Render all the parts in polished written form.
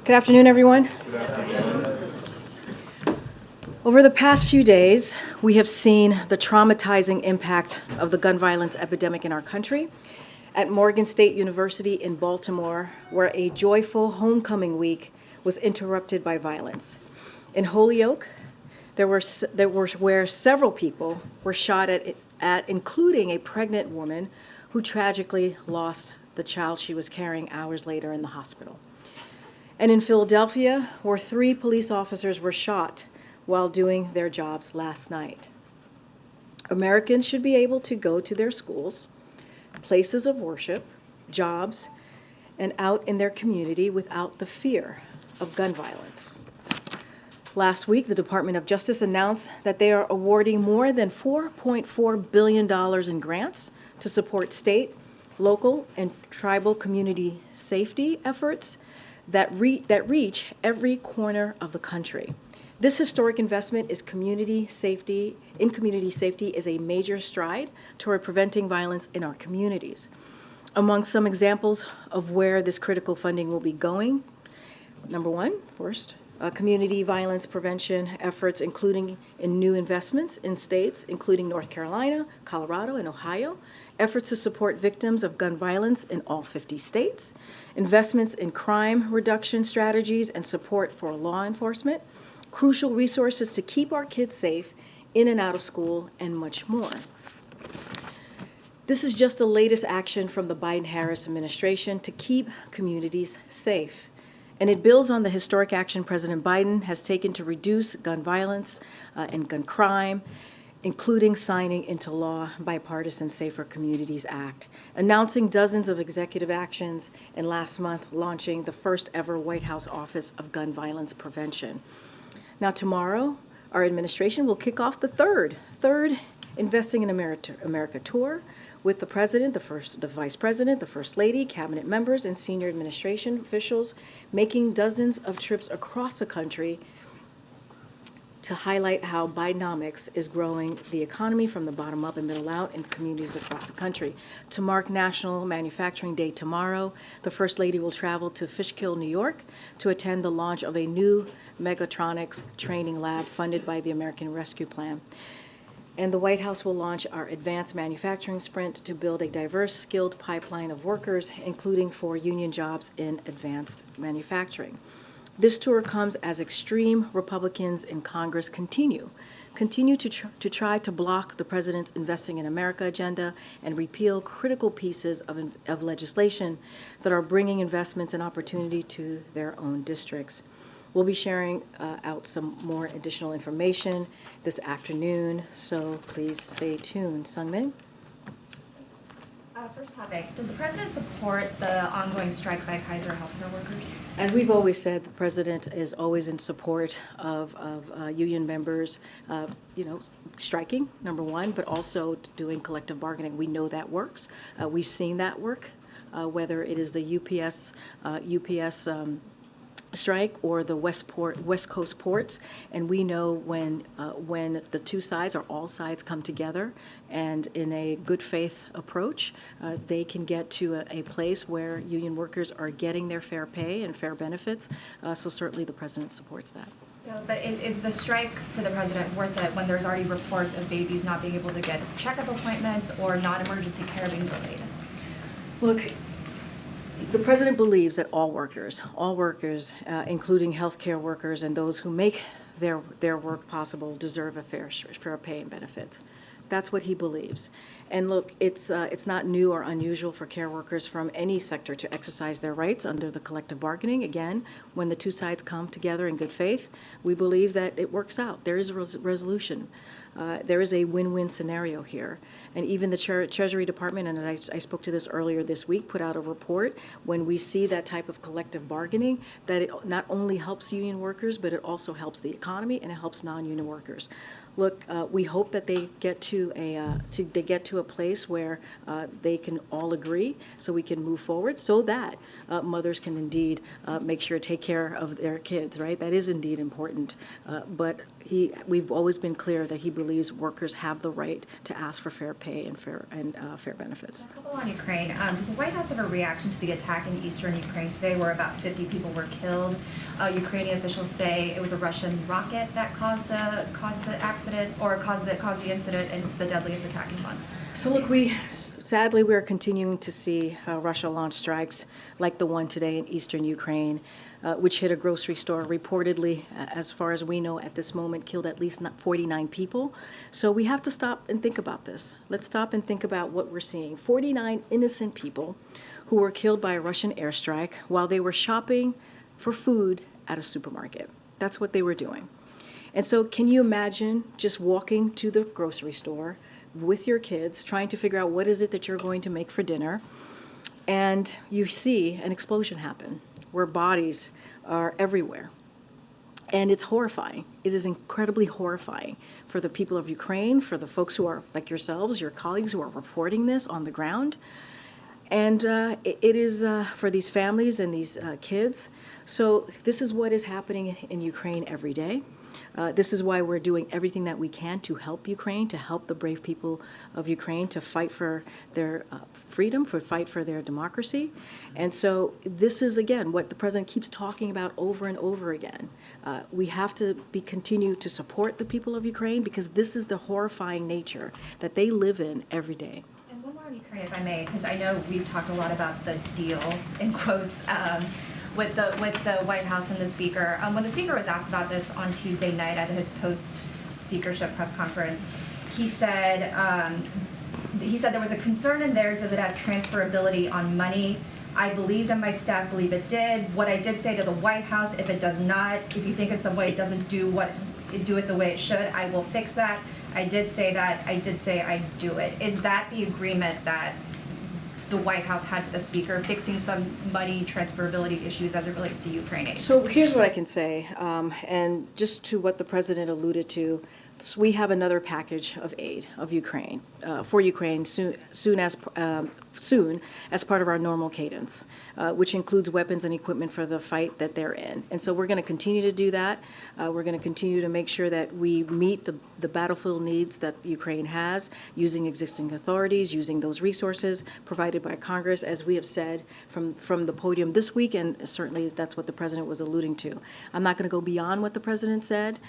Good afternoon, everyone. Good afternoon. Over the past few days, we have seen the traumatizing impact of the gun violence epidemic in our country. At Morgan State University in Baltimore, where a joyful homecoming week was interrupted by violence. In Holyoke, where several people were shot at, including a pregnant woman who tragically lost the child she was carrying hours later in the hospital. And in Philadelphia, where 3 police officers were shot while doing their jobs last night. Americans should be able to go to their schools, places of worship, jobs, and out in their community without the fear of gun violence. Last week, the Department of Justice announced that they are awarding more than $4.4 billion in grants to support state, local, and tribal community safety efforts that reach every corner of the country. This historic investment in community safety is a major stride toward preventing violence in our communities. Among some examples of where this critical funding will be going, number one, first, community violence prevention efforts, including in new investments in states, including North Carolina, Colorado, and Ohio, efforts to support victims of gun violence in all 50 states, investments in crime reduction strategies and support for law enforcement, crucial resources to keep our kids safe in and out of school, and much more. This is just the latest action from the Biden-Harris administration to keep communities safe. And it builds on the historic action President Biden has taken to reduce gun violence and gun crime, including signing into law Bipartisan Safer Communities Act, announcing dozens of executive actions, and last month launching the first ever White House Office of Gun Violence Prevention. Now tomorrow, our administration will kick off the third Investing in America tour with the President, the Vice President, the First Lady, cabinet members, and senior administration officials making dozens of trips across the country to highlight how Bidenomics is growing the economy from the bottom up and middle out in communities across the country. To mark National Manufacturing Day tomorrow, the First Lady will travel to Fishkill, New York to attend the launch of a new mechatronics training lab funded by the American Rescue Plan. And the White House will launch our advanced manufacturing sprint to build a diverse, skilled pipeline of workers, including for union jobs in advanced manufacturing. This tour comes as extreme Republicans in Congress continue to try to block the president's Investing in America agenda and repeal critical pieces of legislation that are bringing investments and opportunity to their own districts. We'll be sharing out some more additional information this afternoon, so please stay tuned. Sungmin? First topic, does the president support the ongoing strike by Kaiser healthcare workers? As we've always said, the president is always in support of union members, striking, number one, but also doing collective bargaining. We know that works. We've seen that work, whether it is the UPS strike or the West Coast ports, and we know when the two sides or all sides come together and in a good faith approach, they can get to a place where union workers are getting their fair pay and fair benefits. So certainly the president supports that. So, but is the strike for the president worth it when there's already reports of babies not being able to get checkup appointments or non-emergency care being delayed? Look, the president believes that all workers, including healthcare workers and those who make their work possible, deserve a fair pay and benefits. That's what he believes. And look, it's not new or unusual for care workers from any sector to exercise their rights under the collective bargaining. Again, when the two sides come together in good faith, we believe that it works out. There is a resolution. There is a win-win scenario here. And even the Treasury Department, and I spoke to this earlier this week, put out a report when we see that type of collective bargaining, that it not only helps union workers, but it also helps the economy and it helps non-union workers. Look, we hope that they get to a place where they can all agree, so we can move forward, so that mothers can indeed make sure to take care of their kids. Right, that is indeed important. But we've always been clear that he believes believes workers have the right to ask for fair pay and fair benefits. A couple on Ukraine. Does the White House have a reaction to the attack in eastern Ukraine today, where about 50 people were killed? Ukrainian officials say it was a Russian rocket that caused the accident, or caused the incident, and it's the deadliest attack in months. So look, sadly, we are continuing to see Russia launch strikes like the one today in eastern Ukraine, which hit a grocery store. Reportedly, as far as we know at this moment, killed at least 49 people. So we have to stop and think about this. Let's stop and think about what we're seeing. 49 innocent people who were killed by a Russian airstrike while they were shopping for food at a supermarket. That's what they were doing. And so can you imagine just walking to the grocery store with your kids, trying to figure out what is it that you're going to make for dinner, and you see an explosion happen where bodies are everywhere. And it's horrifying. It is incredibly horrifying for the people of Ukraine, for the folks who are like yourselves, your colleagues who are reporting this on the ground. And it is for these families and these kids. So this is what is happening in Ukraine every day. This is why we're doing everything that we can to help Ukraine, to help the brave people of Ukraine to fight for their freedom, fight for their democracy. And so this is, again, what the president keeps talking about over and over again. We have to continue to support the people of Ukraine, because this is the horrifying nature that they live in every day. And one more on Ukraine, if I may, because I know we've talked a lot about the deal, in quotes, with the White House and the Speaker. When the Speaker was asked about this on Tuesday night at his post-speakership press conference, he said there was a concern in there, does it have transferability on money? I believed and my staff believe it did. What I did say to the White House, if it does not, if you think in some way it doesn't do it the way it should, I will fix that. I did say that. I did say I'd do it. Is that the agreement that the White House had with the Speaker, fixing some money transferability issues as it relates to Ukraine aid? So here's what I can say, and just to what the president alluded to, we have another package of aid of Ukraine for Ukraine soon as part of our normal cadence, which includes weapons and equipment for the fight that they're in. And so we're going to continue to do that. We're going to continue to make sure that we meet the battlefield needs that Ukraine has, using existing authorities, using those resources provided by Congress, as we have said from the podium this week, and certainly that's what the president was alluding to. I'm not going to go beyond what the president said.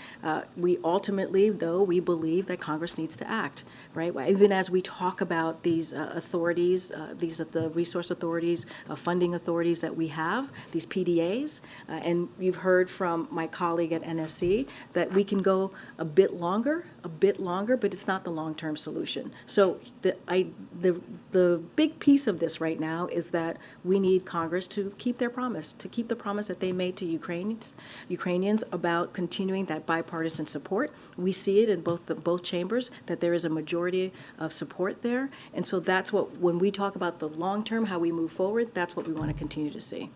We ultimately, though, we believe that Congress needs to act, right? Even as we talk about these authorities, these are the resource authorities, funding authorities that we have, these PDAs, and you've heard from my colleague at NSC that we can go a bit longer, but it's not the long-term solution. So the big piece of this right now is that we need Congress to keep their promise, the promise that they made to Ukrainians about continuing that bipartisan support. We see it in both chambers that there is a majority of support there, and so that's what, when we talk about the long term, how we move forward, that's what we want to continue to see.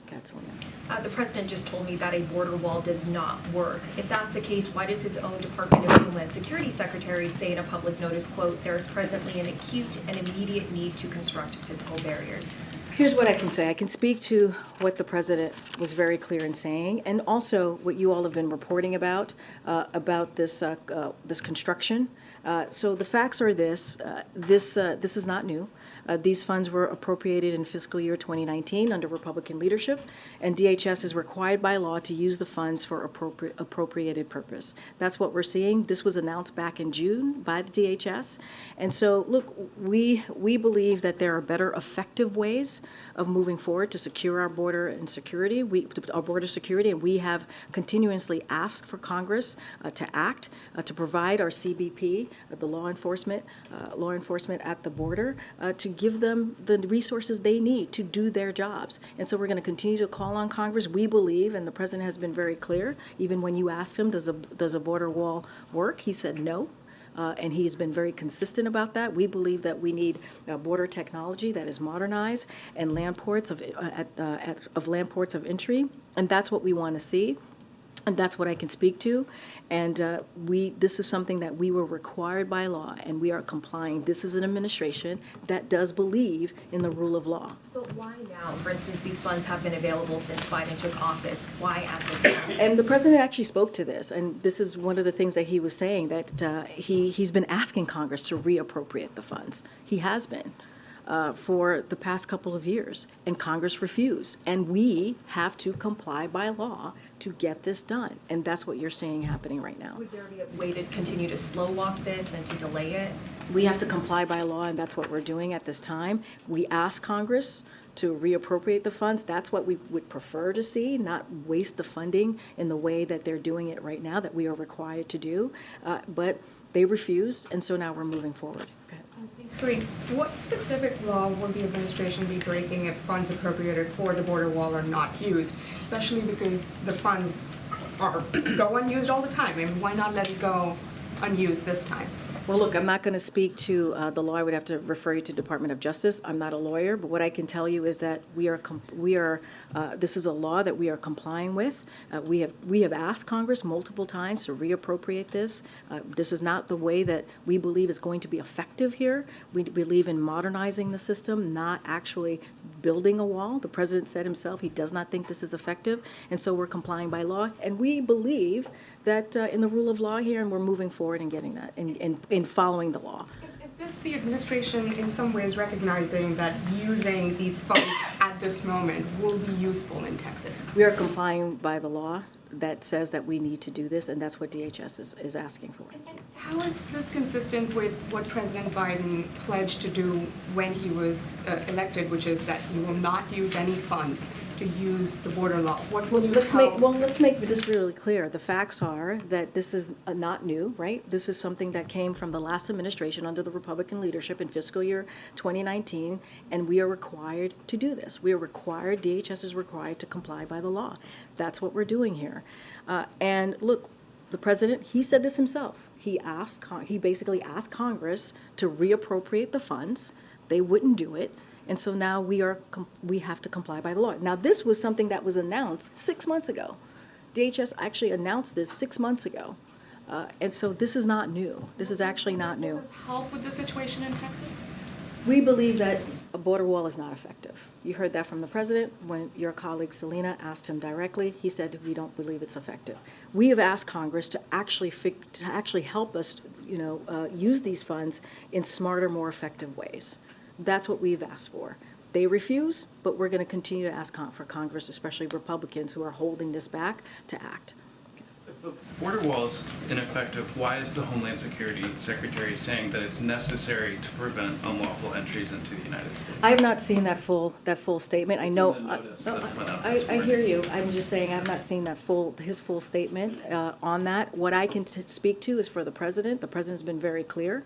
The president just told me that a border wall does not work. If that's the case, why does his own Department of Homeland Security Secretary say in a public notice, quote, there is presently an acute and immediate need to construct physical barriers? Here's what I can say. I can speak to what the president was very clear in saying, and also what you all have been reporting about this construction. So the facts are this is not new. These funds were appropriated in fiscal year 2019 under Republican leadership, and DHS is required by law to use the funds for appropriated purpose. That's what we're seeing. This was announced back in June by the DHS. And so, look, we believe that there are better effective ways of moving forward to secure our border and security, our border security, and we have continuously asked for Congress to act, to provide our CBP, the law enforcement at the border, to give them the resources they need to do their jobs. And so we're going to continue to call on Congress. We believe, and the president has been very clear, even when you asked him, does a border wall work? He said no. And he's been very consistent about that. We believe that we need border technology that is modernized and land ports of entry, and that's what we want to see. And that's what I can speak to. And this is something that we were required by law, and we are complying. This is an administration that does believe in the rule of law. But why now? For instance, these funds have been available since Biden took office. Why at this time? And the president actually spoke to this, and this is one of the things that he was saying, that he's been asking Congress to reappropriate the funds. He has been. For the past couple of years, and Congress refused. And we have to comply by law to get this done. And that's what you're seeing happening right now. Would there be a way to continue to slow walk this and to delay it? We have to comply by law, and that's what we're doing at this time. We ask Congress to reappropriate the funds. That's what we would prefer to see, not waste the funding in the way that they're doing it right now, that we are required to do. But they refused, and so now we're moving forward. Go ahead. Thanks, Karine. What specific law will the administration be breaking if funds appropriated for the border wall are not used, especially because the funds go unused all the time? I mean, why not let it go unused this time? Well, look, I'm not going to speak to the law. I would have to refer you to Department of Justice. I'm not a lawyer, but what I can tell you is that this is a law that we are complying with. We have asked Congress multiple times to reappropriate this. This is not the way that we believe is going to be effective here. We believe in modernizing the system, not actually building a wall. The president said himself he does not think this is effective, and so we're complying by law. And we believe that in the rule of law here, and we're moving forward and getting that, in following the law. Is this the administration in some ways recognizing that using these funds at this moment will be useful in Texas? We are complying by the law that says that we need to do this, and that's what DHS is asking for. How is this consistent with what President Biden pledged to do when he was elected, which is that he will not use any funds to use the border law? What will you tell? Let's make this really clear. The facts are that this is not new, right? This is something that came from the last administration under the Republican leadership in fiscal year 2019, and we are required to do this. We are required, DHS is required to comply by the law. That's what we're doing here. And look, the president, he said this himself. He basically asked Congress to reappropriate the funds. They wouldn't do it. And so now we have to comply by the law. Now, this was something that was announced 6 months ago. DHS actually announced this 6 months ago. And so this is not new. This is actually not new. Does this help with the situation in Texas? We believe that a border wall is not effective. You heard that from the president when your colleague Selena asked him directly. He said, we don't believe it's effective. We have asked Congress to actually help us, use these funds in smarter, more effective ways. That's what we've asked for. They refuse, but we're going to continue to ask for Congress, especially Republicans who are holding this back, to act. If the border wall is ineffective, why is the Homeland Security Secretary saying that it's necessary to prevent unlawful entries into the United States? I have not seen that full statement. I know. In the notice that went out this I morning. hear you. I'm just saying I have not seen his full statement on that. What I can speak to is for the president. The president's been very clear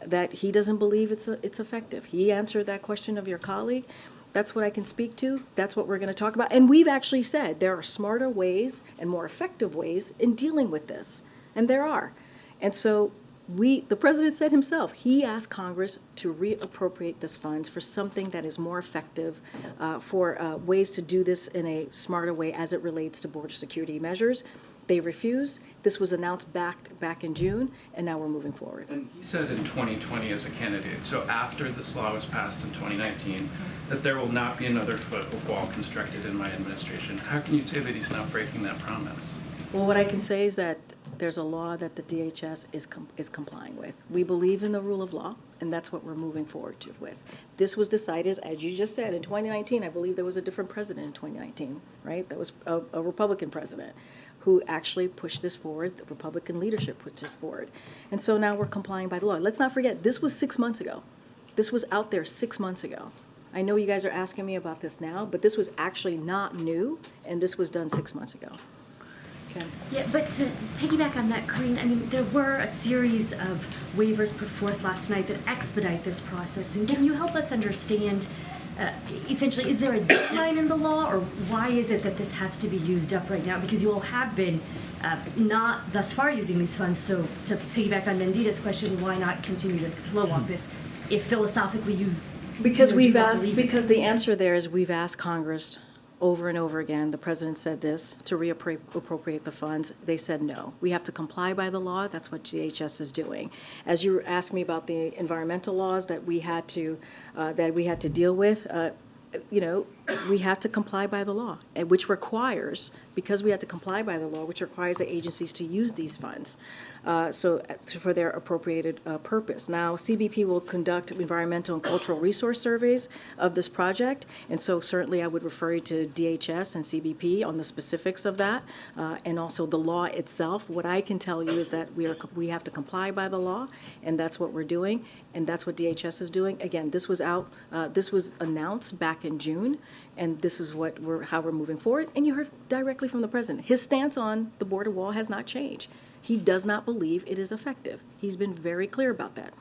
that he doesn't believe it's effective. He answered that question of your colleague. That's what I can speak to. That's what we're going to talk about. And we've actually said there are smarter ways and more effective ways in dealing with this. And there are. And so the president said himself, he asked Congress to reappropriate this funds for something that is more effective, for ways to do this in a smarter way as it relates to border security measures. They refused. This was announced back in June, and now we're moving forward. And he said in 2020 as a candidate, so after this law was passed in 2019, that there will not be another foot of wall constructed in my administration. How can you say that he's not breaking that promise? Well, what I can say is that there's a law that the DHS is complying with. We believe in the rule of law, and that's what we're moving forward with. This was decided, as you just said, in 2019. I believe there was a different president in 2019, right? That was a Republican president who actually pushed this forward. The Republican leadership pushed this forward. And so now we're complying by the law. Let's not forget, this was 6 months ago. This was out there 6 months ago. I know you guys are asking me about this now, but this was actually not new, and this was done 6 months ago. Okay. Yeah, but to piggyback on that, Karine, I mean, there were a series of waivers put forth last night that expedite this process. And can you help us understand, essentially, is there a deadline in the law, or why is it that this has to be used up right now? Because you all have been not thus far using these funds. So to piggyback on Nandita's question, why not continue to slow walk this if philosophically you Because do we've not asked, believe in it? because the answer there is we've asked Congress over and over again. The president said this, to reappropriate the funds. They said no. We have to comply by the law. That's what DHS is doing. As you asked me about the environmental laws that we had to deal with, you know, we have to comply by the law, and which requires, because we have to comply by the law, which requires the agencies to use these funds for their appropriated purpose. Now, CBP will conduct environmental and cultural resource surveys of this project, and so certainly I would refer you to DHS and CBP on the specifics of that, and also the law itself. What I can tell you is that we have to comply by the law, and that's what we're doing, and that's what DHS is doing. Again, this was announced back in June, and this is how we're moving forward. And you heard directly from the president. His stance on the border wall has not changed. He does not believe it is effective. He's been very clear about that.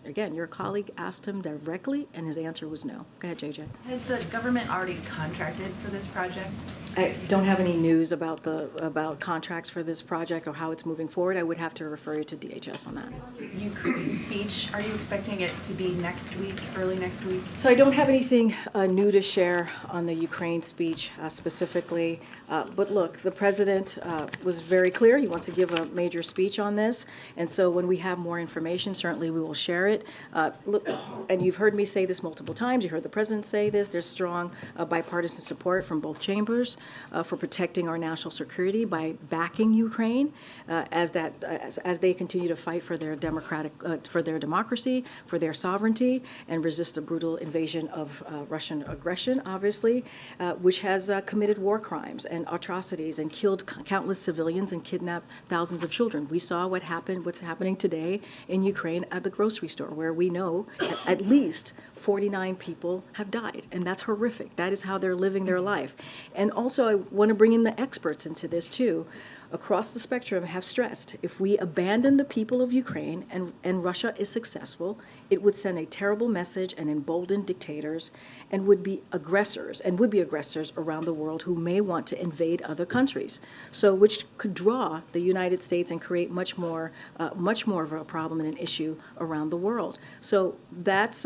Again, your colleague asked him directly, and his answer was no. Go ahead, JJ. Has the government already contracted for this project? I don't have any news about contracts for this project or how it's moving forward. I would have to refer you to DHS on that. Ukraine speech, are you expecting it to be next week, early next week? So I don't have anything new to share on the Ukraine speech specifically. But look, the president was very clear. He wants to give a major speech on this. And so when we have more information, certainly we will share it. Look, and you've heard me say this multiple times. You heard the president say this. There's strong bipartisan support from both chambers for protecting our national security by backing Ukraine as they continue to fight for their democracy, for their sovereignty, and resist the brutal invasion of Russian aggression, obviously, which has committed war crimes and atrocities and killed countless civilians and kidnapped thousands of children. We saw what's happening today in Ukraine at the grocery store, where we know at least 49 people have died, and that's horrific. That is how they're living their life. And also, I want to bring in the experts into this too. Across the spectrum have stressed, if we abandon the people of Ukraine and Russia is successful, it would send a terrible message and embolden dictators and would be aggressors around the world who may want to invade other countries. So which could draw the United States and create much more of a problem and an issue around the world. So that's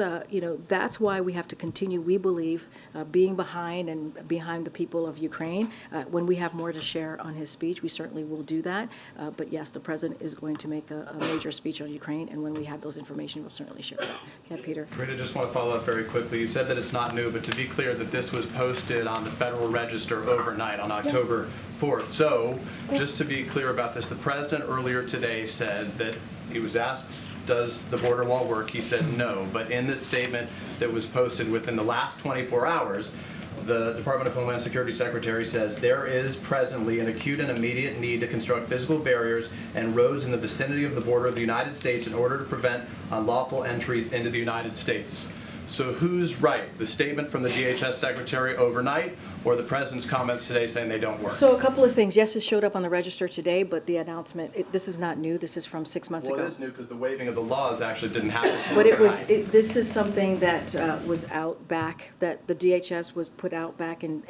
why we have to continue, we believe, being behind the people of Ukraine. When we have more to share on his speech, we certainly will do that. But yes, the president is going to make a major speech on Ukraine, and when we have those information, we'll certainly share that. Okay, Peter. Karine, I just want to follow up very quickly. You said that it's not new, but to be clear that this was posted on the Federal Register overnight on October 4th. So just to be clear about this, the president earlier today said that he was asked, does the border wall work? He said no. But in this statement that was posted within the last 24 hours, the Department of Homeland Security Secretary says there is presently an acute and immediate need to construct physical barriers and roads in the vicinity of the border of the United States in order to prevent unlawful entries into the United States. So who's right? The statement from the DHS Secretary overnight or the President's comments today saying they don't work? So a couple of things. Yes, it showed up on the register today, but the announcement, this is not new. This is from 6 months ago. Well, it is new because the waiving of the laws actually didn't happen. But this is something that was out back, that the DHS was put out back in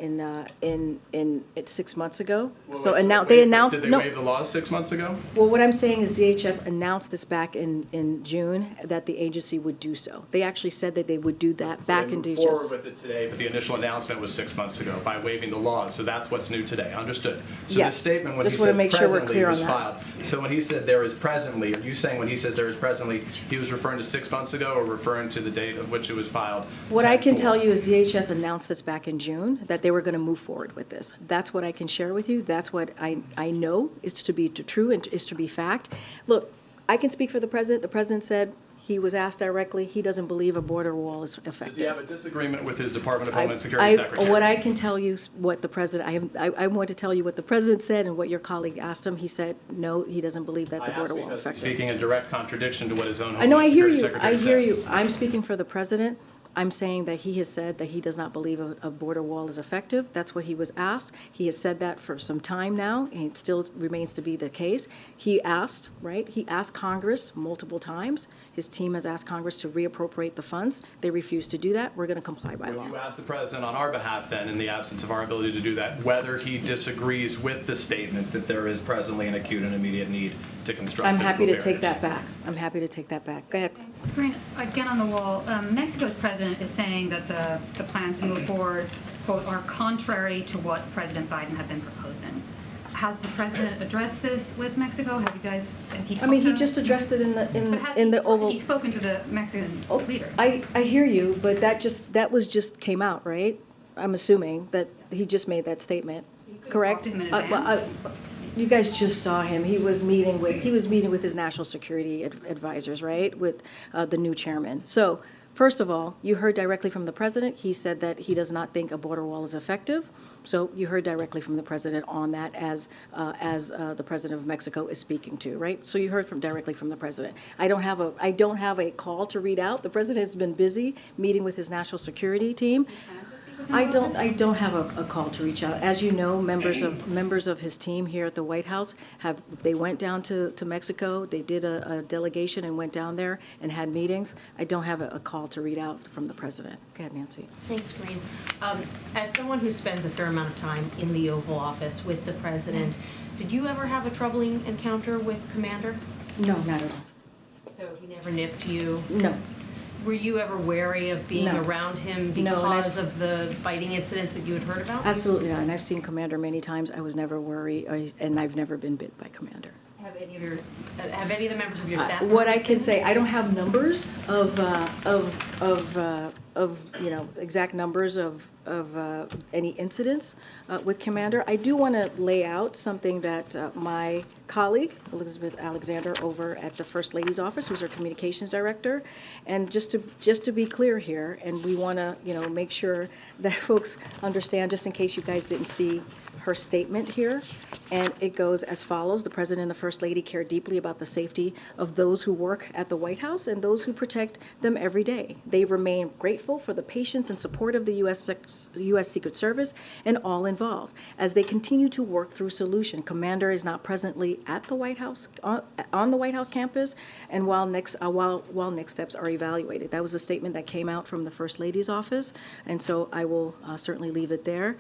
6 months ago. So and now they announced. Did they waive the laws 6 months ago? Well, what I'm saying is DHS announced this back in June that the agency would do so. They actually said that they would do that back in DHS. So they moved forward with it today, but the initial announcement was 6 months ago by waiving the laws. So that's what's new today. Understood. So yes. the statement when Just he want to says make sure we're presently clear on was that. filed. So when he said there is presently, are you saying when he says there is presently, he was referring to 6 months ago or referring to the date of which it was filed? What I can 10/4? tell you is DHS announced this back in June, that they were going to move forward with this. That's what I can share with you. That's what I know is to be true and is to be fact. Look, I can speak for the president. The president said, he was asked directly, he doesn't believe a border wall is effective. Does he have a disagreement with his Department of Homeland Security Secretary? What I can tell you, what the president, I want to tell you what the president said and what your colleague asked him. He said, no, he doesn't believe that the border wall is effective. Speaking in direct contradiction to what his own I know, Homeland I hear Security you. Secretary I says. hear you. I'm speaking for the president. I'm saying that he has said that he does not believe a border wall is effective. That's what he was asked. He has said that for some time now, and it still remains to be the case. He asked, right? He asked Congress multiple times. His team has asked Congress to reappropriate the funds. They refused to do that. We're going to comply by law. Will you ask the president on our behalf then, in the absence of our ability to do that, whether he disagrees with the statement that there is presently an acute and immediate need to construct I'm physical happy to barriers? take that back. I'm happy to take that back. Go ahead. Karine, again on the wall, Mexico's president is saying that the plans to move forward quote, are contrary to what President Biden had been proposing. Has the president addressed this with Mexico? Has he talked I mean, he to- just addressed it in But has the has Oval. he spoken to the Mexican leader? I hear you, but that was just came out, right? I'm assuming that he just made that statement, correct? talked to him in Well, advance. you guys just saw him. He was meeting with his national security advisors, right? With the new chairman. So, first of all, you heard directly from the president. He said that he does not think a border wall is effective. So you heard directly from the president on that as the president of Mexico is speaking to, right? So you heard directly from the president. I don't have a call to read out. The president has been busy meeting with his national security team. I don't have a call to reach out. As you know, members of his team here at the White House they went down to Mexico. They did a delegation and went down there and had meetings. I don't have a call to read out from the president. Go ahead, Nancy. Thanks, Karine. As someone who spends a fair amount of time in the Oval Office with the president, did you ever have a troubling encounter with Commander? No, not at all. So he never nipped you? No. Were you ever wary of being No. around him No, and because of the biting incidents that you had heard about? Absolutely not. And I've seen Commander many times. I was never worried, and I've never been bit by Commander. Have any of the members of your staff? What I can say, I don't have numbers of exact numbers of any incidents with Commander. I do want to lay out something that my colleague, Elizabeth Alexander, over at the First Lady's office, who's our communications director, and just to be clear here, and we want to make sure that folks understand, just in case you guys didn't see her statement here, and it goes as follows. The President and the First Lady care deeply about the safety of those who work at the White House and those who protect them every day. They remain grateful for the patience and support of the U.S. Secret Service and all involved as they continue to work through solution. Commander is not presently at the White House, on the White House campus, and while next steps are evaluated. That was a statement that came out from the First Lady's office, and so I will certainly leave it there.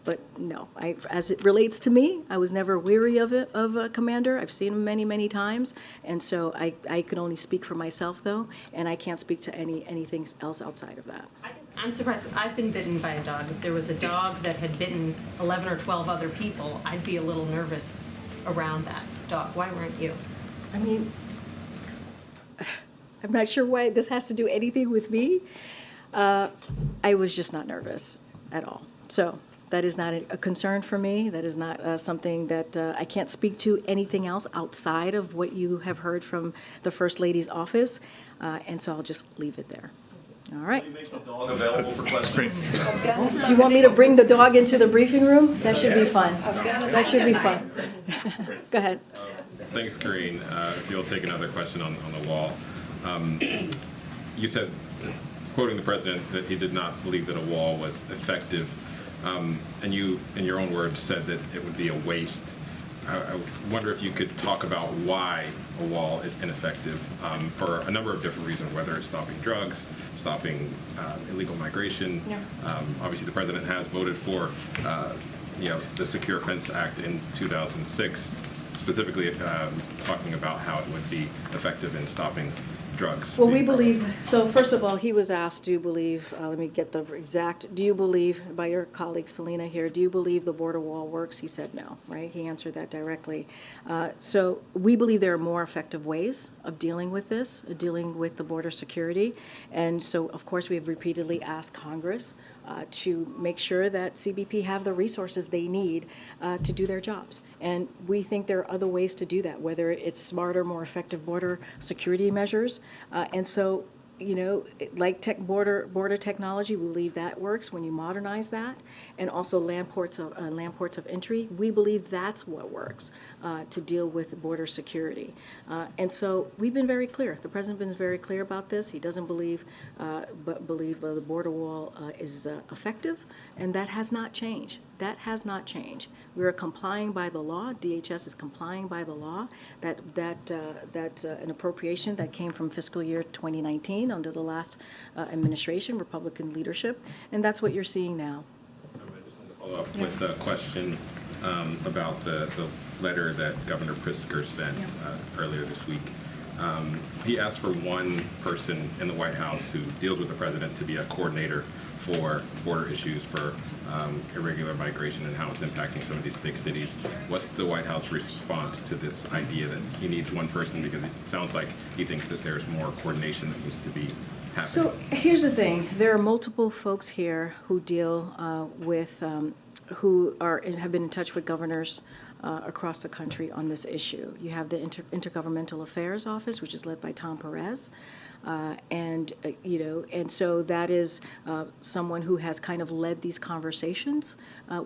But no, as it relates to me, I was never weary of a Commander. I've seen him many, many times, and so I can only speak for myself, though, and I can't speak to anything else outside of that. I'm surprised. I've been bitten by a dog. If there was a dog that had bitten 11 or 12 other people, I'd be a little nervous around that dog. Why weren't you? I mean, I'm not sure why this has to do anything with me. I was just not nervous at all. So that is not a concern for me. That is not something that I can't speak to anything else outside of what you have heard from the First Lady's office. And so I'll just leave it there. All right. Will you make the dog available for questions? Do you want me to bring the dog into the briefing room? That should be fun. That should be fun. Go ahead. Thanks, Karine. If you'll take another question on the wall. You said, quoting the president, that he did not believe that a wall was effective. And you, in your own words, said that it would be a waste. I wonder if you could talk about why a wall is ineffective for a number of different reasons, whether it's stopping drugs, stopping illegal migration. Yeah. Obviously, the president has voted for the Secure Fence Act in 2006, specifically talking about how it would be effective in stopping drugs. Well, we believe, so first of all, he was asked, do you believe, let me get the exact, do you believe, by your colleague Selena here, do you believe the border wall works? He said no, right? He answered that directly. So we believe there are more effective ways of dealing with this, dealing with the border security. And so, of course, we have repeatedly asked Congress to make sure that CBP have the resources they need to do their jobs. And we think there are other ways to do that, whether it's smarter, more effective border security measures. And so, like border technology, we believe that works when you modernize that, and also land ports of entry. We believe that's what works to deal with border security. And so we've been very clear. The president's been very clear about this. He doesn't believe the border wall is effective, and that has not changed. That has not changed. We are complying by the law. DHS is complying by the law. That's an appropriation that came from fiscal year 2019 under the last administration, Republican leadership, and that's what you're seeing now. I just want to follow up with a question about the letter that Governor Pritzker sent earlier this week. He asked for one person in the White House who deals with the president to be a coordinator for border issues, for irregular migration and how it's impacting some of these big cities. What's the White House response to this idea that he needs one person, because it sounds like he thinks that there's more coordination that needs to be happening? So here's the thing. There are multiple folks here who deal with, who have been in touch with governors across the country on this issue. You have the Intergovernmental Affairs Office, which is led by Tom Perez. And so that is someone who has kind of led these conversations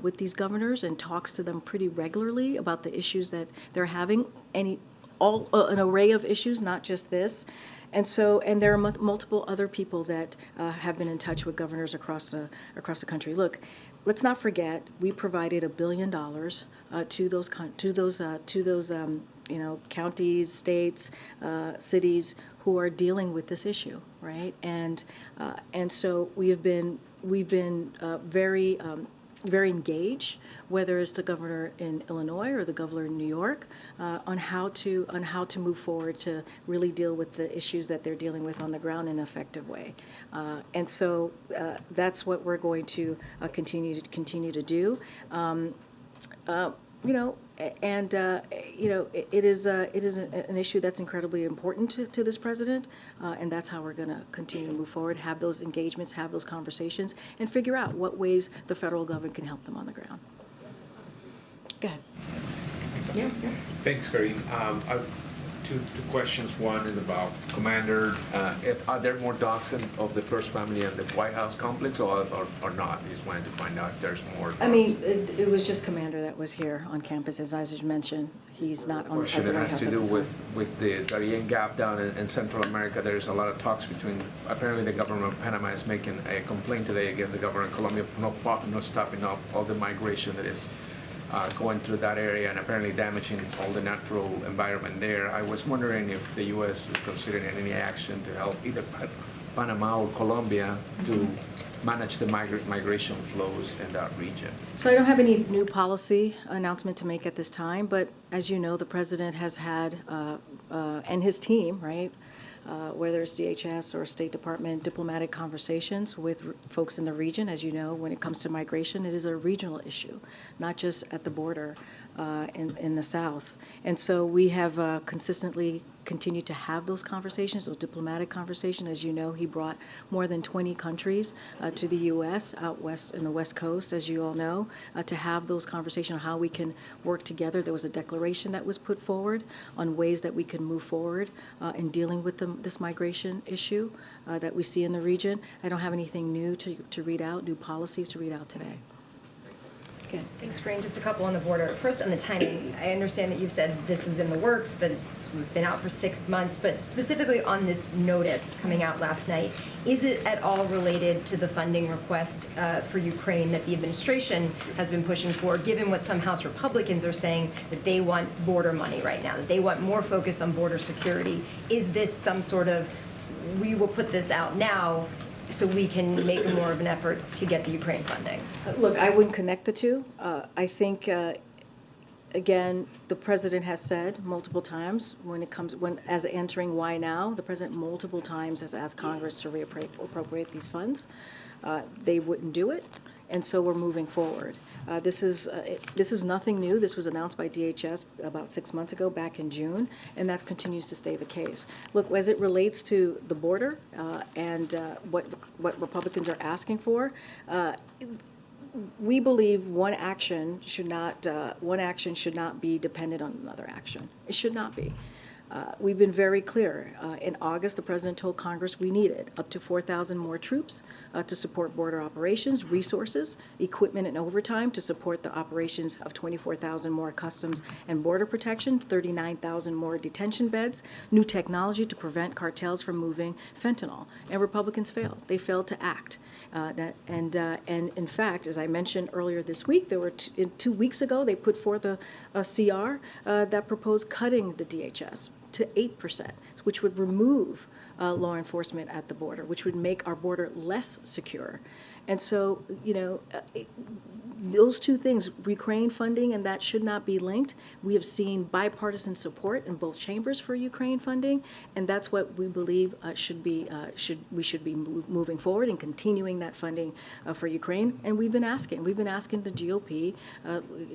with these governors and talks to them pretty regularly about the issues that they're having, an array of issues, not just this. And there are multiple other people that have been in touch with governors across the country. Look, let's not forget, we provided $1 billion to those counties, states, cities who are dealing with this issue, right? And so we've been very engaged, whether it's the governor in Illinois or the governor in New York, on how to move forward to really deal with the issues that they're dealing with on the ground in an effective way. And so that's what we're going to continue to do. It is an issue that's incredibly important to this president, and that's how we're going to continue to move forward, have those engagements, have those conversations, and figure out what ways the federal government can help them on the ground. Go ahead. Yeah. Thanks, Karine. Two questions. One is about Commander. Are there more dogs of the First Family in the White House complex, or not? I just wanted to find out if there's more dogs. I mean, it was just Commander that was here on campus, as I just mentioned. He's not on the Question White that House has to at the do time. with the Darien Gap down in Central America. There's a lot of talks between, apparently the government of Panama is making a complaint today against the government of Colombia for not stopping up all the migration that is going through that area and apparently damaging all the natural environment there. I was wondering if the U.S. is considering any action to help either Panama or Colombia to manage the migration flows in that region. So I don't have any new policy announcement to make at this time, but as you know, the president has had, and his team, right, whether it's DHS or State Department, diplomatic conversations with folks in the region. As you know, when it comes to migration, it is a regional issue, not just at the border in the South. And so we have consistently continued to have those conversations, those diplomatic conversations. As you know, he brought more than 20 countries to the U.S. out west in the West Coast, as you all know, to have those conversations on how we can work together. There was a declaration that was put forward on ways that we can move forward in dealing with this migration issue that we see in the region. I don't have anything new to read out, new policies to read out today. Good. Thanks, Karine. Just a couple on the border. First, on the timing, I understand that you've said this is in the works, that it's been out for 6 months, but specifically on this notice coming out last night, is it at all related to the funding request for Ukraine that the administration has been pushing for, given what some House Republicans are saying, that they want border money right now, that they want more focus on border security? Is this some sort of, we will put this out now so we can make more of an effort to get the Ukraine funding? Look, I wouldn't connect the two. I think, again, the president has said multiple times as answering why now, the president multiple times has asked Congress to reappropriate these funds. They wouldn't do it, and so we're moving forward. This is nothing new. This was announced by DHS about 6 months ago, back in June, and that continues to stay the case. Look, as it relates to the border and what Republicans are asking for, we believe one action should not be dependent on another action. It should not be. We've been very clear. In August, the president told Congress we needed up to 4,000 more troops to support border operations, resources, equipment, and overtime to support the operations of 24,000 more Customs and Border Protection, 39,000 more detention beds, new technology to prevent cartels from moving fentanyl. And Republicans failed. They failed to act. And in fact, as I mentioned earlier this week, there were 2 weeks ago, they put forth a CR that proposed cutting the DHS to 8%, which would remove law enforcement at the border, which would make our border less secure. And so, those two things, Ukraine funding, and that should not be linked. We have seen bipartisan support in both chambers for Ukraine funding, and that's what we believe we should be moving forward and continuing that funding for Ukraine. And we've been asking the GOP,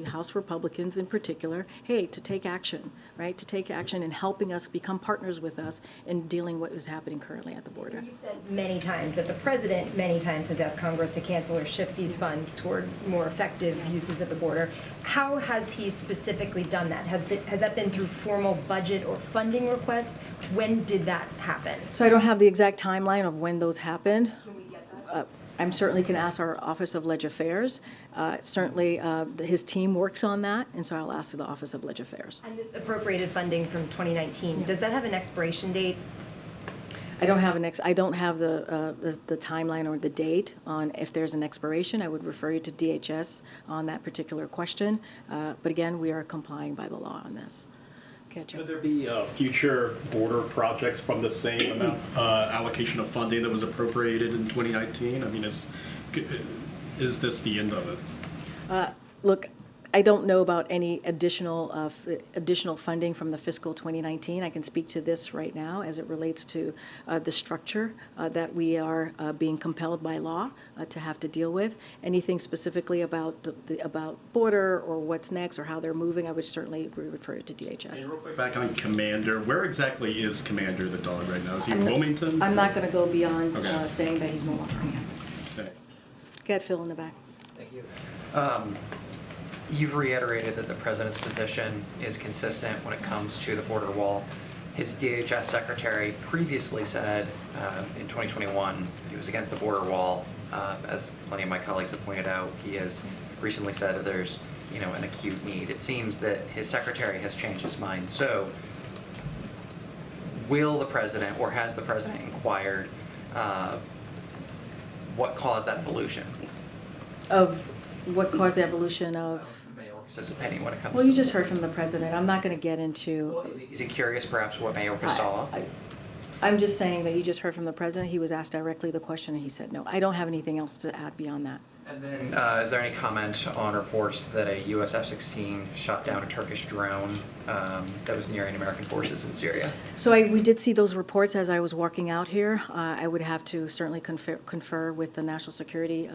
House Republicans in particular, hey, to take action, right? To take action in helping us become partners with us in dealing what is happening currently at the border. You've said many times that the president many times has asked Congress to cancel or shift these funds toward more effective uses of the border. How has he specifically done that? Has that been through formal budget or funding requests? When did that happen? So I don't have the exact timeline of when those happened. Can we get that? I certainly can ask our Office of Leg Affairs. Certainly, his team works on that, and so I'll ask the Office of Leg Affairs. And this appropriated funding from 2019, does that have an expiration date? I don't have the timeline or the date on if there's an expiration. I would refer you to DHS on that particular question. But again, we are complying by the law on this. Okay, Joe. Could there be future border projects from the same amount allocation of funding that was appropriated in 2019? I mean, is this the end of it? Look, I don't know about any additional funding from the fiscal 2019. I can speak to this right now as it relates to the structure that we are being compelled by law to have to deal with. Anything specifically about border or what's next or how they're moving, I would certainly refer it to DHS. And real quick, back on Commander, where exactly is Commander the dog right now? Is he in Wilmington? I'm not going to go beyond Okay. saying that he's no longer on campus. Thanks. Go ahead, Phil, in the back. Thank you. You've reiterated that the president's position is consistent when it comes to the border wall. His DHS secretary previously said in 2021 that he was against the border wall. As plenty of my colleagues have pointed out, he has recently said that there's an acute need. It seems that his secretary has changed his mind. So will the president, or has the president inquired what caused that evolution? Of what caused the evolution of? Mayorkas' opinion when it comes Well, to you just heard from the president. I'm not going to get into. Is he curious perhaps what Mayorkas saw? I'm just saying that you just heard from the president. He was asked directly the question and he said no. I don't have anything else to add beyond that. And then is there any comment on reports that a US F-16 shot down a Turkish drone that was nearing American forces in Syria? So we did see those reports as I was walking out here. I would have to certainly confer with the National Security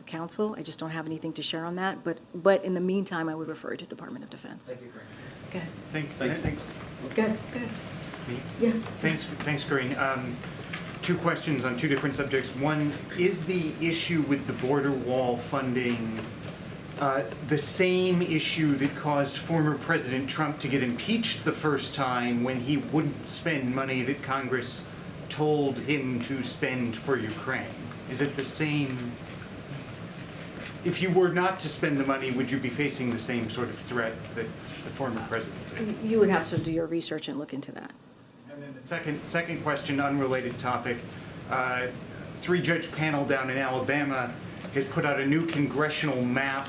Council. I just don't have anything to share on that. But in the meantime, I would refer to Department of Defense. Thank you, Karine. Go ahead. Thanks. Go ahead. Me? Yes. Thanks, Karine. Two questions on two different subjects. One, is the issue with the border wall funding the same issue that caused former President Trump to get impeached the first time when he wouldn't spend money that Congress told him to spend for Ukraine? Is it the same? If you were not to spend the money, would you be facing the same sort of threat that the former president did? You would have to do your research and look into that. And then the second question, unrelated topic. Three-judge panel down in Alabama has put out a new congressional map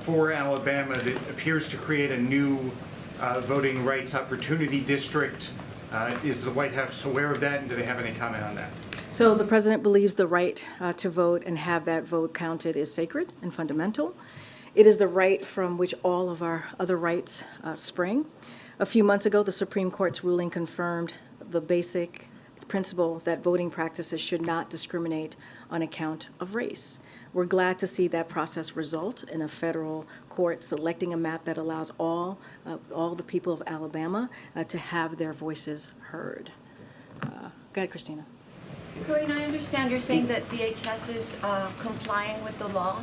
for Alabama that appears to create a new voting rights opportunity district. Is the White House aware of that, and do they have any comment on that? So the president believes the right to vote and have that vote counted is sacred and fundamental. It is the right from which all of our other rights spring. A few months ago, the Supreme Court's ruling confirmed the basic principle that voting practices should not discriminate on account of race. We're glad to see that process result in a federal court selecting a map that allows all the people of Alabama to have their voices heard. Go ahead, Christina. Karine, I understand you're saying that DHS is complying with the law,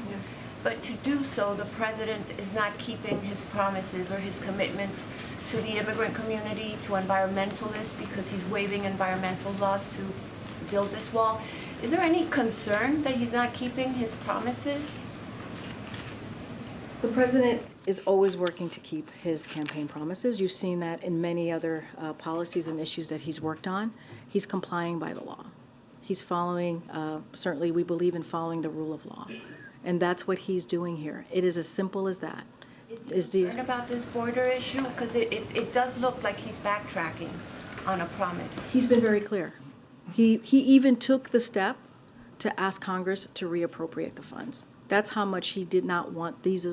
but to do so, the president is not keeping his promises or his commitments to the immigrant community, to environmentalists, because he's waiving environmental laws to build this wall. Is there any concern that he's not keeping his promises? The president is always working to keep his campaign promises. You've seen that in many other policies and issues that he's worked on. He's complying by the law. He's following, certainly we believe in following the rule of law. And that's what he's doing here. It is as simple as that. Is he concerned about this border issue? Because it does look like he's backtracking on a promise. He's been very clear. He even took the step to ask Congress to reappropriate the funds. That's how much he did not want these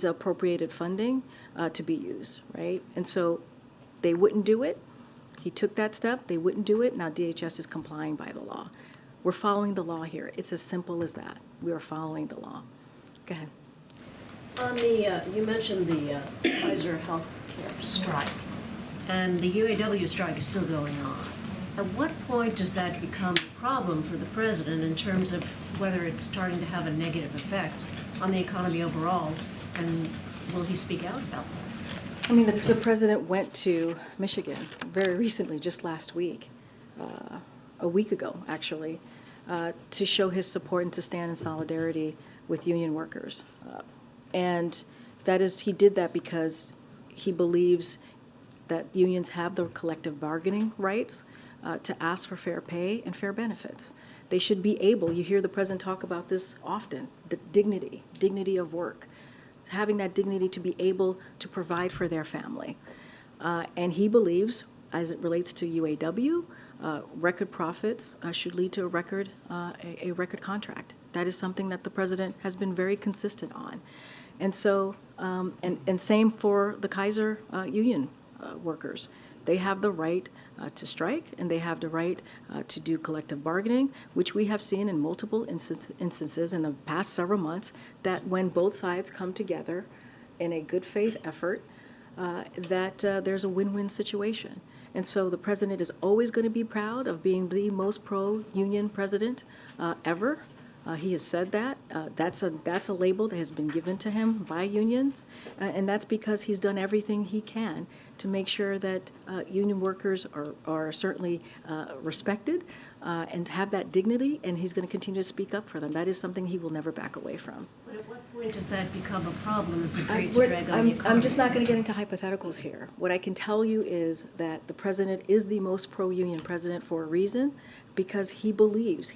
appropriated funding to be used, right? And so they wouldn't do it. He took that step. They wouldn't do it. Now DHS is complying by the law. We're following the law here. It's as simple as that. We are following the law. Go ahead. On the, you mentioned the Pfizer healthcare strike, and the UAW strike is still going on. At what point does that become a problem for the president in terms of whether it's starting to have a negative effect on the economy overall, and will he speak out about that? I mean, the president went to Michigan very recently, just last week, a week ago, actually, to show his support and to stand in solidarity with union workers. And that is, he did that because he believes that unions have the collective bargaining rights to ask for fair pay and fair benefits. They should be able, you hear the president talk about this often, the dignity of work, having that dignity to be able to provide for their family. And he believes, as it relates to UAW, record profits should lead to a record contract. That is something that the president has been very consistent on. And so, and same for the Kaiser union workers. They have the right to strike, and they have the right to do collective bargaining, which we have seen in multiple instances in the past several months, that when both sides come together in a good faith effort, that there's a win-win situation. And so the president is always going to be proud of being the most pro-union president ever. He has said that. That's a label that has been given to him by unions, and that's because he's done everything he can to make sure that union workers are certainly respected and have that dignity, and he's going to continue to speak up for them. That is something he will never back away from. But at what point does that become a problem if it creates a drag on the economy? I'm just not going to get into hypotheticals here. What I can tell you is that the president is the most pro-union president for a reason, because he believes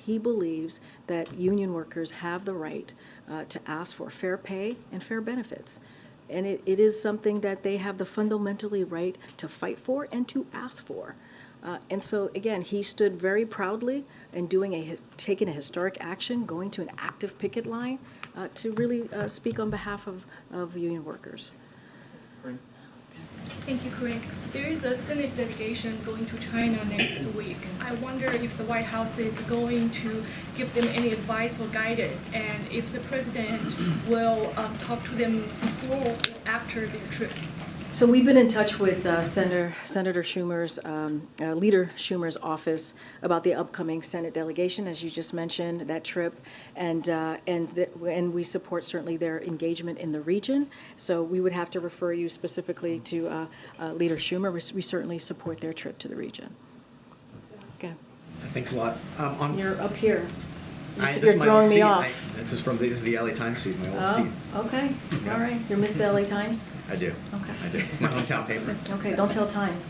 that union workers have the right to ask for fair pay and fair benefits. And it is something that they have the fundamentally right to fight for and to ask for. And so, again, he stood very proudly in taking a historic action, going to an active picket line to really speak on behalf of union workers. Thank you, Karine. There is a Senate delegation going to China next week. I wonder if the White House is going to give them any advice or guidance, and if the president will talk to them before or after their trip. So we've been in touch with Senator Schumer's, Leader Schumer's office about the upcoming Senate delegation, as you just mentioned, that trip, and we support certainly their engagement in the region. So we would have to refer you specifically to Leader Schumer. We certainly support their trip to the region. Okay. Thanks a lot. You're up here. This You're is my throwing old me seat. off. This is the LA Times seat, my old seat. Okay. All right. You're Mr. LA Times? I do. Okay. I do. My hometown paper. Okay, don't tell time.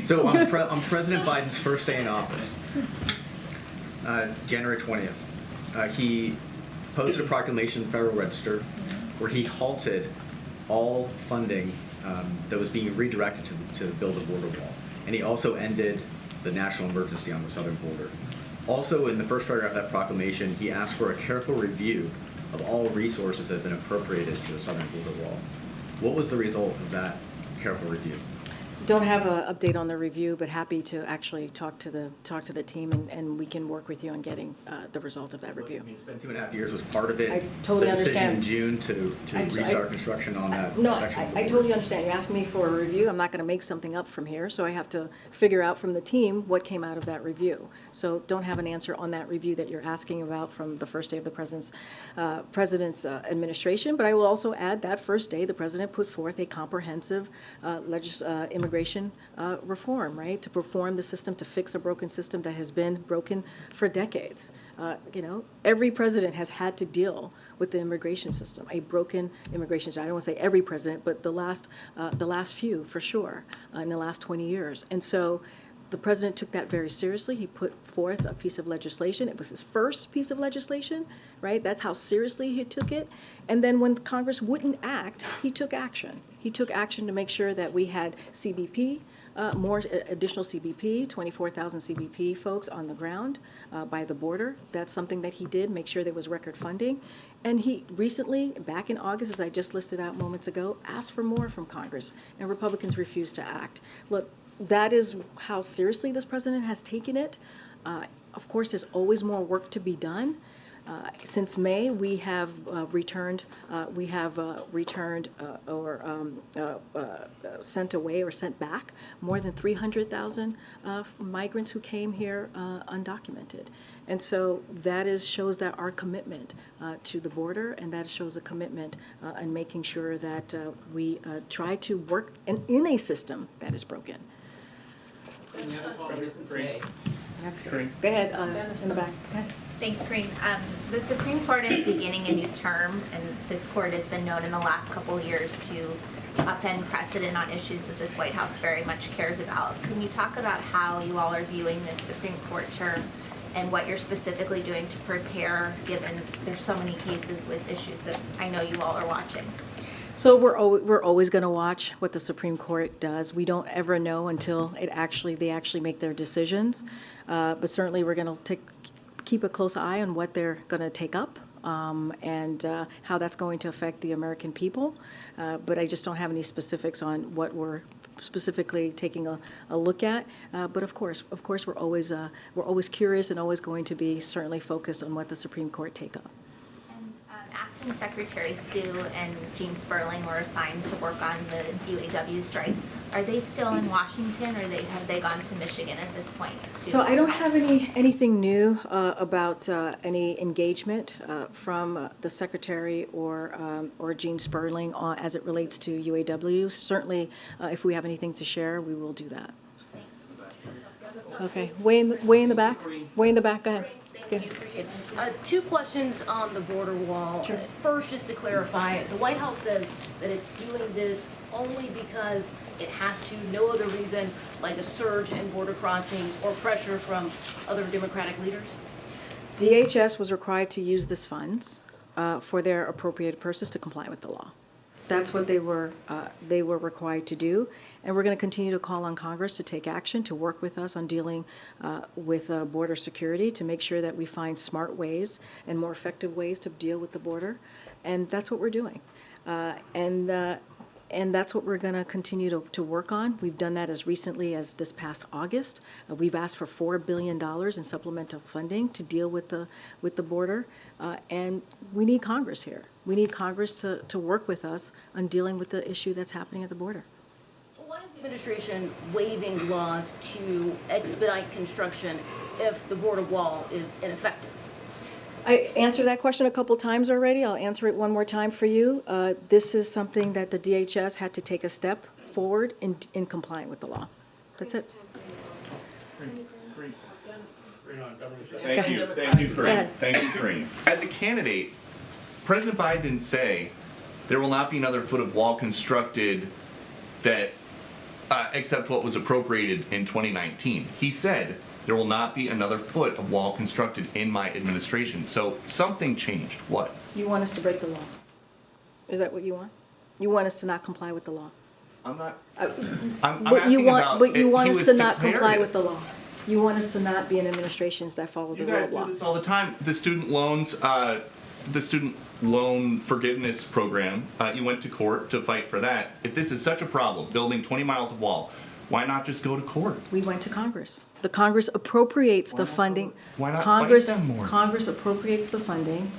So on President Biden's first day in office, January 20th, he posted a proclamation in the Federal Register where he halted all funding that was being redirected to build a border wall. And he also ended the national emergency on the southern border. Also, in the first paragraph of that proclamation, he asked for a careful review of all resources that have been appropriated to the southern border wall. What was the result of that careful review? Don't have an update on the review, but happy to actually talk to the team, and we can work with you on getting the result of that review. It's been 2.5 years. Was part of it I totally the decision understand. in June to restart construction on that No, section? of the I border? totally understand. You're asking me for a review. I'm not going to make something up from here, so I have to figure out from the team what came out of that review. So don't have an answer on that review that you're asking about from the first day of the president's administration. But I will also add that first day the president put forth a comprehensive immigration reform, right, to perform the system, to fix a broken system that has been broken for decades. Every president has had to deal with the immigration system, a broken immigration system. I don't want to say every president, but the last few for sure in the last 20 years. And so the president took that very seriously. He put forth a piece of legislation. It was his first piece of legislation, right? That's how seriously he took it. And then when Congress wouldn't act, he took action. He took action to make sure that we had CBP more additional CBP, 24,000 CBP folks on the ground by the border. That's something that he did, make sure there was record funding. And he recently, back in August, as I just listed out moments ago, asked for more from Congress, and Republicans refused to act. Look, that is how seriously this president has taken it. Of course, there's always more work to be done. Since May, we have returned sent away or sent back more than 300,000 migrants who came here undocumented. And so that shows that our commitment to the border, and that shows a commitment in making sure that we try to work in a system that is broken. Any other comments today? That's great. Go ahead, in the back. Go ahead. Thanks, Karine. The Supreme Court is beginning a new term, and this court has been known in the last couple of years to upend precedent on issues that this White House very much cares about. Can you talk about how you all are viewing this Supreme Court term and what you're specifically doing to prepare, given there's so many cases with issues that I know you all are watching? So we're always going to watch what the Supreme Court does. We don't ever know until they actually make their decisions. But certainly we're going to keep a close eye on what they're going to take up and how that's going to affect the American people. But I just don't have any specifics on what we're specifically taking a look at. But of course, we're always curious and always going to be certainly focused on what the Supreme Court take up. Acting Secretary Sue and Gene Sperling were assigned to work on the UAW strike. Are they still in Washington, or have they gone to Michigan at this point? So I don't have anything new about any engagement from the Secretary or Gene Sperling as it relates to UAW. Certainly, if we have anything to share, we will do that. Okay, way in the back. Way in the back. Go ahead. Thank you, appreciate it. Two questions on the border wall. Sure. First, just to clarify, the White House says that it's doing this only because it has to, no other reason, like a surge in border crossings or pressure from other Democratic leaders? DHS was required to use this funds for their appropriated purposes to comply with the law. That's what they were required to do, and we're going to continue to call on Congress to take action, to work with us on dealing with border security, to make sure that we find smart ways and more effective ways to deal with the border, and that's what we're doing. And that's what we're going to continue to work on. We've done that as recently as this past August. We've asked for $4 billion in supplemental funding to deal with the border, and we need Congress here. We need Congress to work with us on dealing with the issue that's happening at the border. Why is the administration waiving laws to expedite construction if the border wall is ineffective? I answered that question a couple times already. I'll answer it one more time for you. This is something that the DHS had to take a step forward in complying with the law. That's it. Thank you, Karine. Thank you, Karine. As a candidate, President Biden didn't say there will not be another foot of wall constructed that except what was appropriated in 2019. He said there will not be another foot of wall constructed in my administration. So something changed. What? You want us to break the law? Is that what you want? You want us to not comply with the law? I'm not. But you want us to not comply with the law. You want us to not be in administrations that follow the rule of law. You guys do this all the time. The student loans, the student loan forgiveness program, you went to court to fight for that. If this is such a problem, building 20 miles of wall, why not just go to court? We went to Congress. The Congress appropriates the funding. Why not Congress, fight them more? Congress appropriates the funding.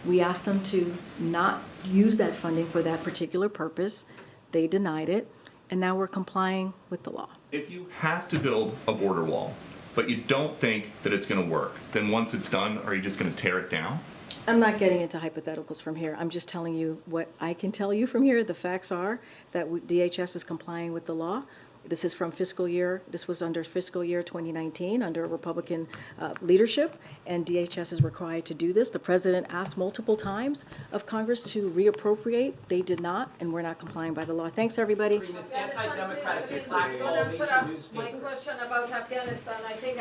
We asked them to not use that funding for that particular purpose. They denied it, and now we're complying with the law. If you have to build a border wall, but you don't think that it's going to work, then once it's done, are you just going to tear it down? I'm not getting into hypotheticals from here. I'm just telling you what I can tell you from here. The facts are that DHS is complying with the law. This is from this was under fiscal year 2019 under Republican leadership, and DHS is required to do this. The president asked multiple times of Congress to reappropriate. They did not, and we're not complying by the law. Thanks, everybody. It's anti-democratic to blackball major newspapers. My question about Afghanistan, I think